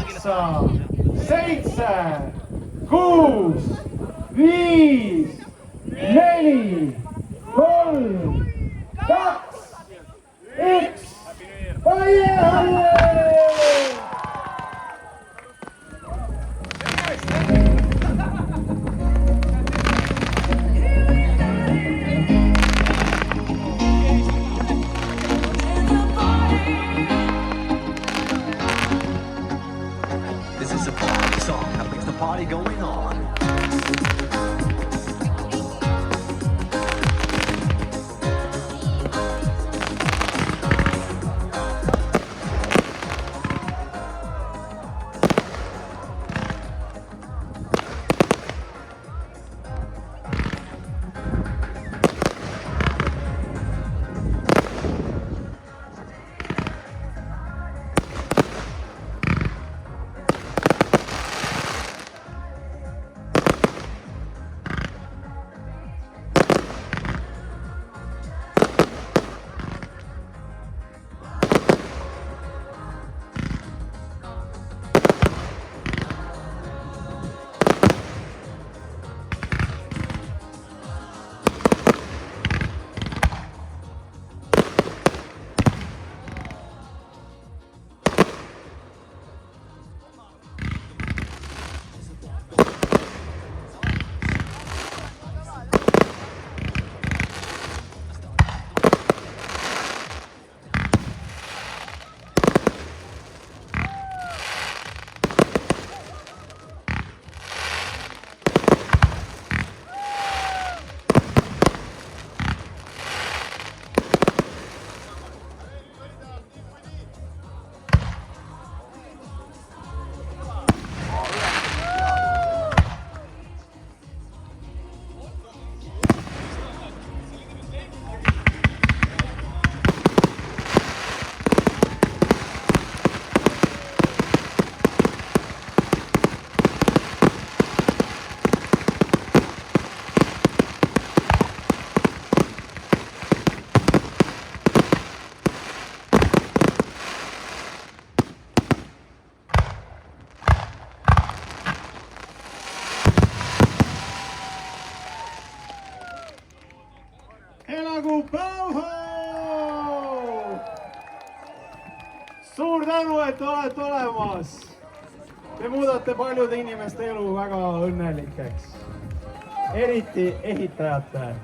8, 7, 6, 5, 4, 3, 2, 1. This is a party song that brings the party going on. Elagu Bauhaus! Suur tänu, et olete olemas. Te muudate paljude inimeste elu väga õnnelikeks. Eriti ehitajate.